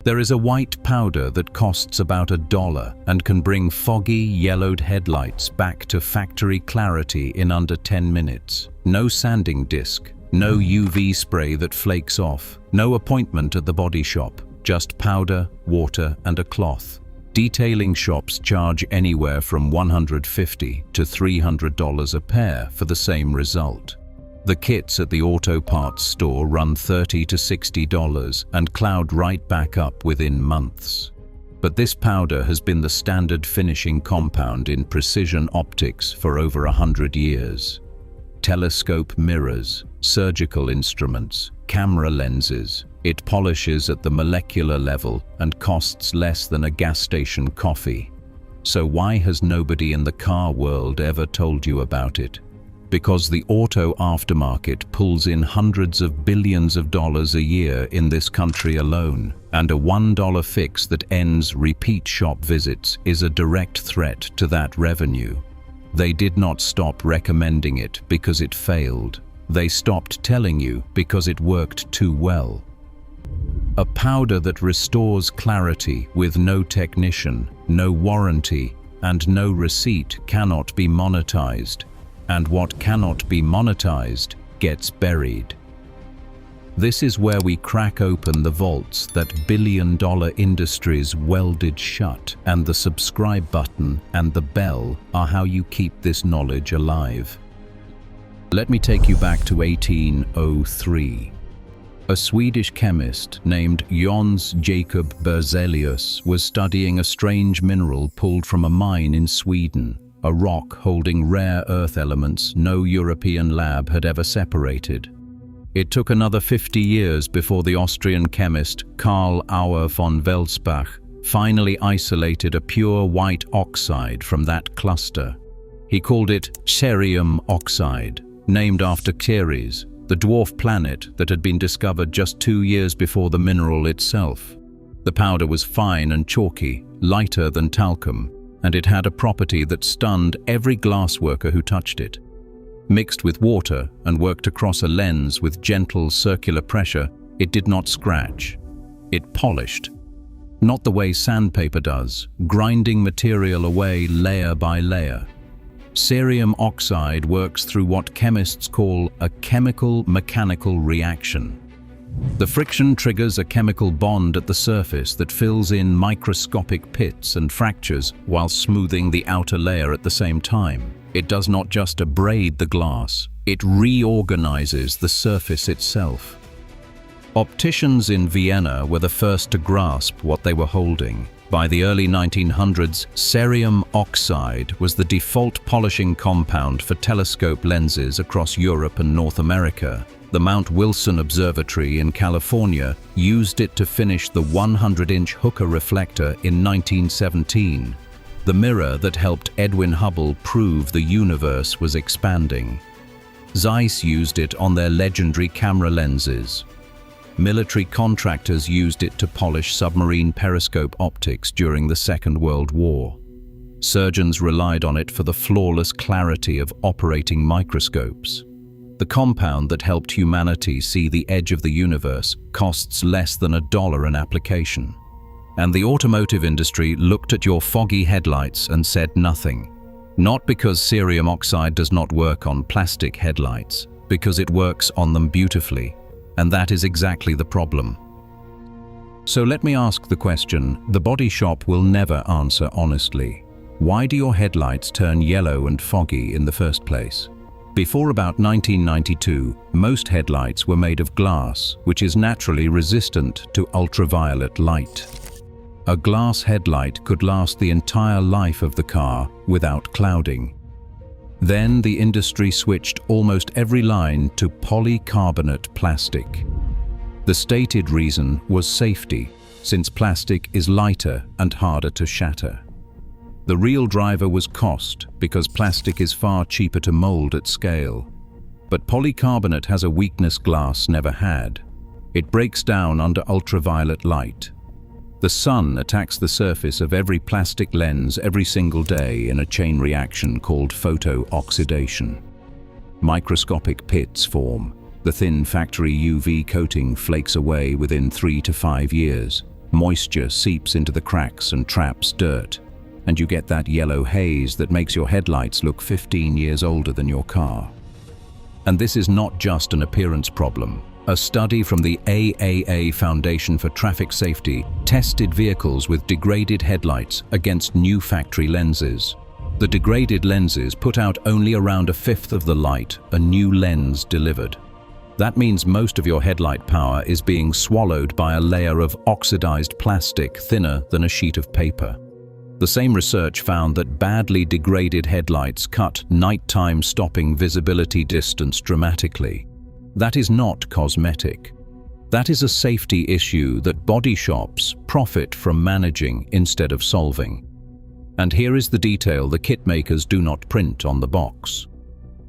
There is a white powder that costs about $1 and can bring foggy, yellowed headlights back to factory clarity in under 10 minutes. No sanding disc, no UV spray that flakes off, no appointment at the body shop, just powder, water, and a cloth. Detailing shops charge anywhere from $150 to $300 a pair for the same result. The kits at the auto parts store run $30 to $60 and cloud right back up within months. But this powder has been the standard finishing compound in precision optics for over 100 years. Telescope mirrors, surgical instruments, camera lenses. It polishes at the molecular level and costs less than a gas station coffee. So why has nobody in the car world ever told you about it? Because the auto aftermarket pulls in hundreds of billions of dollars a year in this country alone, and a $1 fix that ends repeat shop visits is a direct threat to that revenue. They did not stop recommending it because it failed. They stopped telling you because it worked too well. A powder that restores clarity with no technician, no warranty, and no receipt cannot be monetized. And what cannot be monetized gets buried. This is where we crack open the vaults that billion-dollar industries welded shut, and the subscribe button and the bell are how you keep this knowledge alive. Let me take you back to 1803. A Swedish chemist named Jöns Jacob Berzelius was studying a strange mineral pulled from a mine in Sweden. A rock holding rare earth elements no European lab had ever separated. It took another 50 years before the Austrian chemist Karl Auer von Welsbach finally isolated a pure white oxide from that cluster. He called it Cerium oxide, named after Ceres, the dwarf planet that had been discovered just 2 years before the mineral itself. The powder was fine and chalky, lighter than talcum, and it had a property that stunned every glassworker who touched it. Mixed with water and worked across a lens with gentle circular pressure, it did not scratch. It polished. Not the way sandpaper does, grinding material away layer by layer. Cerium oxide works through what chemists call a chemical-mechanical reaction. The friction triggers a chemical bond at the surface that fills in microscopic pits and fractures while smoothing the outer layer at the same time. It does not just abrade the glass, it reorganizes the surface itself. Opticians in Vienna were the first to grasp what they were holding. By the early 1900s, cerium oxide was the default polishing compound for telescope lenses across Europe and North America. The Mount Wilson Observatory in California used it to finish the 100-inch Hooker reflector in 1917, the mirror that helped Edwin Hubble prove the universe was expanding. Zeiss used it on their legendary camera lenses. Military contractors used it to polish submarine periscope optics during the Second World War. Surgeons relied on it for the flawless clarity of operating microscopes. The compound that helped humanity see the edge of the universe costs less than $1 an application. And the automotive industry looked at your foggy headlights and said nothing. Not because cerium oxide does not work on plastic headlights, because it works on them beautifully. And that is exactly the problem. So let me ask the question the body shop will never answer honestly. Why do your headlights turn yellow and foggy in the first place? Before about 1992, most headlights were made of glass, which is naturally resistant to ultraviolet light. A glass headlight could last the entire life of the car without clouding. Then the industry switched almost every line to polycarbonate plastic. The stated reason was safety, since plastic is lighter and harder to shatter. The real driver was cost, because plastic is far cheaper to mold at scale. But polycarbonate has a weakness glass never had. It breaks down under ultraviolet light. The sun attacks the surface of every plastic lens every single day in a chain reaction called photo-oxidation. Microscopic pits form. The thin factory UV coating flakes away within 3 to 5 years. Moisture seeps into the cracks and traps dirt, and you get that yellow haze that makes your headlights look 15 years older than your car. And this is not just an appearance problem. A study from the AAA Foundation for Traffic Safety tested vehicles with degraded headlights against new factory lenses. The degraded lenses put out only around a fifth of the light a new lens delivered. That means most of your headlight power is being swallowed by a layer of oxidized plastic thinner than a sheet of paper. The same research found that badly degraded headlights cut nighttime stopping visibility distance dramatically. That is not cosmetic. That is a safety issue that body shops profit from managing instead of solving. And here is the detail the kit makers do not print on the box.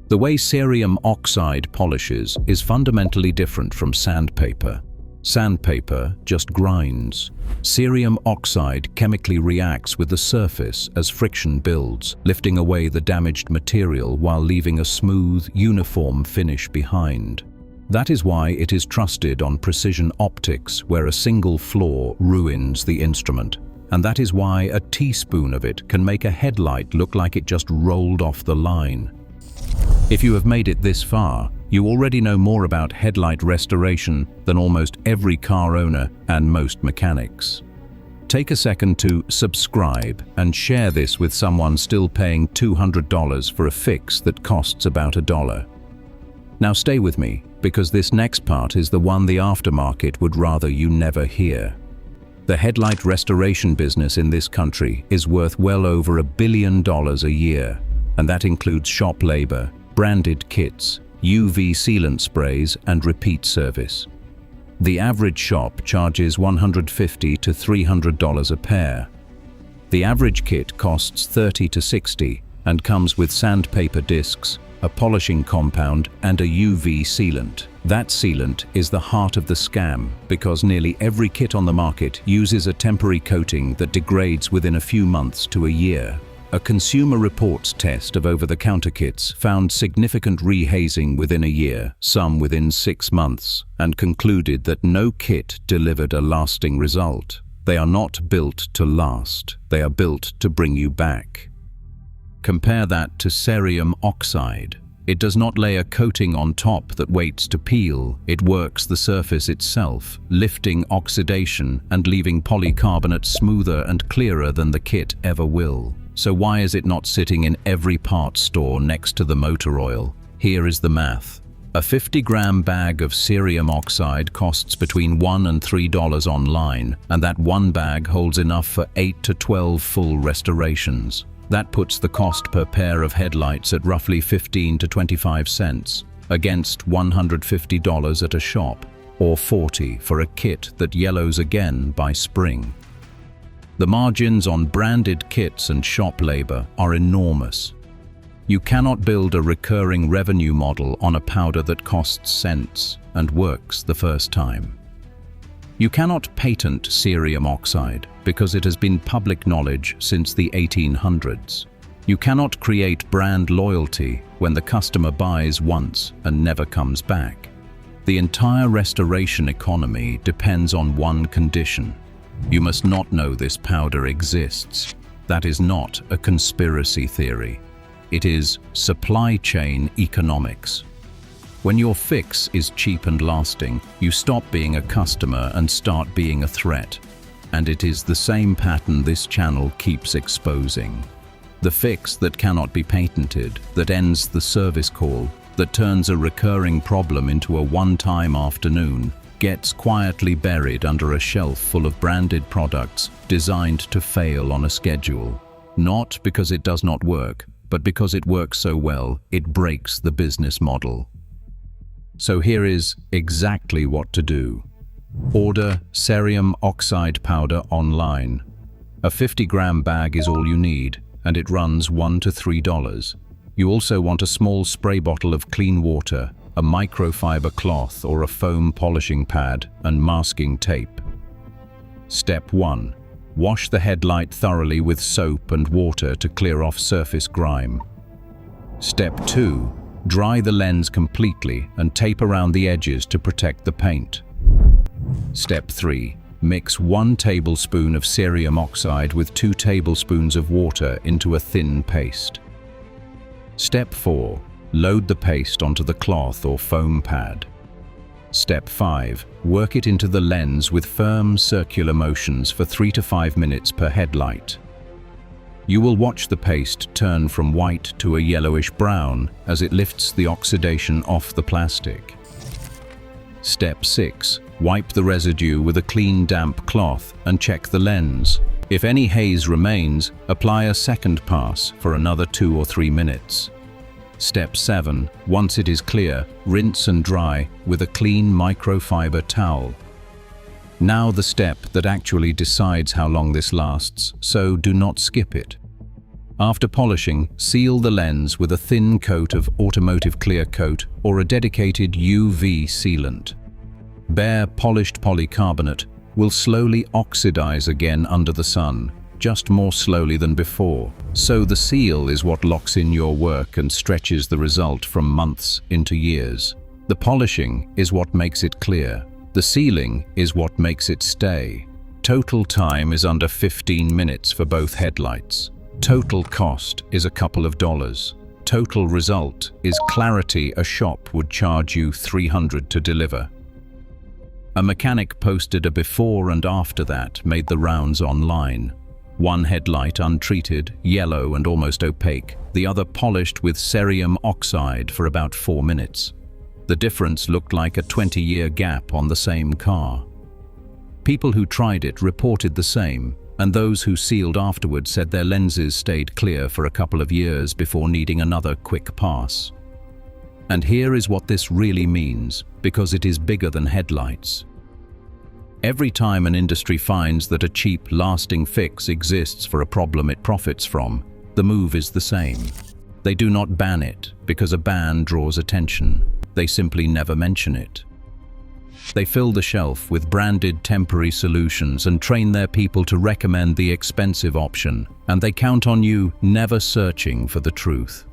The way cerium oxide polishes is fundamentally different from sandpaper. Sandpaper just grinds. Cerium oxide chemically reacts with the surface as friction builds, lifting away the damaged material while leaving a smooth, uniform finish behind. That is why it is trusted on precision optics, where a single flaw ruins the instrument. And that is why a teaspoon of it can make a headlight look like it just rolled off the line. If you have made it this far, you already know more about headlight restoration than almost every car owner and most mechanics. Take a second to subscribe and share this with someone still paying $200 for a fix that costs about $1. Now stay with me, because this next part is the one the aftermarket would rather you never hear. The headlight restoration business in this country is worth well over $1 billion a year, and that includes shop labor, branded kits, UV sealant sprays, and repeat service. The average shop charges $150 to $300 a pair. The average kit costs $30 to $60 and comes with sandpaper discs, a polishing compound, and a UV sealant. That sealant is the heart of the scam, because nearly every kit on the market uses a temporary coating that degrades within a few months to a year. A Consumer Reports test of over-the-counter kits found significant rehazing within a year, some within 6 months, and concluded that no kit delivered a lasting result. They are not built to last. They are built to bring you back. Compare that to cerium oxide. It does not lay a coating on top that waits to peel. It works the surface itself, lifting oxidation and leaving polycarbonate smoother and clearer than the kit ever will. So why is it not sitting in every parts store next to the motor oil? Here is the math. A 50-gram bag of cerium oxide costs between $1 and $3 online, and that one bag holds enough for 8 to 12 full restorations. That puts the cost per pair of headlights at roughly 15 to 25 cents, against $150 at a shop, or $40 for a kit that yellows again by spring. The margins on branded kits and shop labor are enormous. You cannot build a recurring revenue model on a powder that costs cents and works the first time. You cannot patent cerium oxide because it has been public knowledge since the 1800s. You cannot create brand loyalty when the customer buys once and never comes back. The entire restoration economy depends on one condition. You must not know this powder exists. That is not a conspiracy theory. It is supply chain economics. When your fix is cheap and lasting, you stop being a customer and start being a threat. And it is the same pattern this channel keeps exposing. The fix that cannot be patented, that ends the service call, that turns a recurring problem into a one-time afternoon, gets quietly buried under a shelf full of branded products designed to fail on a schedule. Not because it does not work, but because it works so well, it breaks the business model. So here is exactly what to do. Order cerium oxide powder online. A 50-gram bag is all you need, and it runs $1 to $3. You also want a small spray bottle of clean water, a microfiber cloth or a foam polishing pad, and masking tape. Step 1. Wash the headlight thoroughly with soap and water to clear off surface grime. Step 2. Dry the lens completely and tape around the edges to protect the paint. Step 3. Mix 1 tablespoon of cerium oxide with 2 tablespoons of water into a thin paste. Step 4. Load the paste onto the cloth or foam pad. Step 5. Work it into the lens with firm circular motions for 3 to 5 minutes per headlight. You will watch the paste turn from white to a yellowish brown as it lifts the oxidation off the plastic. Step 6. Wipe the residue with a clean damp cloth and check the lens. If any haze remains, apply a second pass for another 2 or 3 minutes. Step 7. Once it is clear, rinse and dry with a clean microfiber towel. Now the step that actually decides how long this lasts, so do not skip it. After polishing, seal the lens with a thin coat of automotive clear coat or a dedicated UV sealant. Bare polished polycarbonate will slowly oxidize again under the sun, just more slowly than before. So the seal is what locks in your work and stretches the result from months into years. The polishing is what makes it clear. The sealing is what makes it stay. Total time is under 15 minutes for both headlights. Total cost is a couple of dollars. Total result is clarity a shop would charge you $300 to deliver. A mechanic posted a before and after that made the rounds online. One headlight untreated, yellow and almost opaque, the other polished with cerium oxide for about 4 minutes. The difference looked like a 20-year gap on the same car. People who tried it reported the same, and those who sealed afterward said their lenses stayed clear for a couple of years before needing another quick pass. And here is what this really means, because it is bigger than headlights. Every time an industry finds that a cheap, lasting fix exists for a problem it profits from, the move is the same. They do not ban it, because a ban draws attention. They simply never mention it. They fill the shelf with branded temporary solutions and train their people to recommend the expensive option, and they count on you never searching for the truth.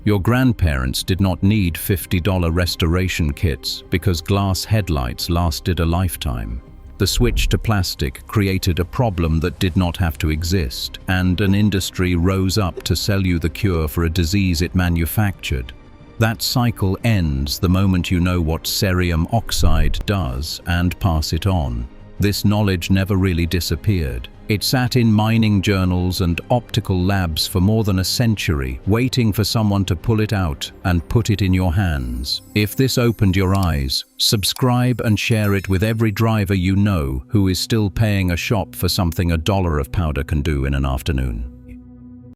Your grandparents did not need $50 restoration kits because glass headlights lasted a lifetime. The switch to plastic created a problem that did not have to exist, and an industry rose up to sell you the cure for a disease it manufactured. That cycle ends the moment you know what cerium oxide does and pass it on. This knowledge never really disappeared. It sat in mining journals and optical labs for more than a century, waiting for someone to pull it out and put it in your hands. If this opened your eyes, subscribe and share it with every driver you know who is still paying a shop for something $1 of powder can do in an afternoon.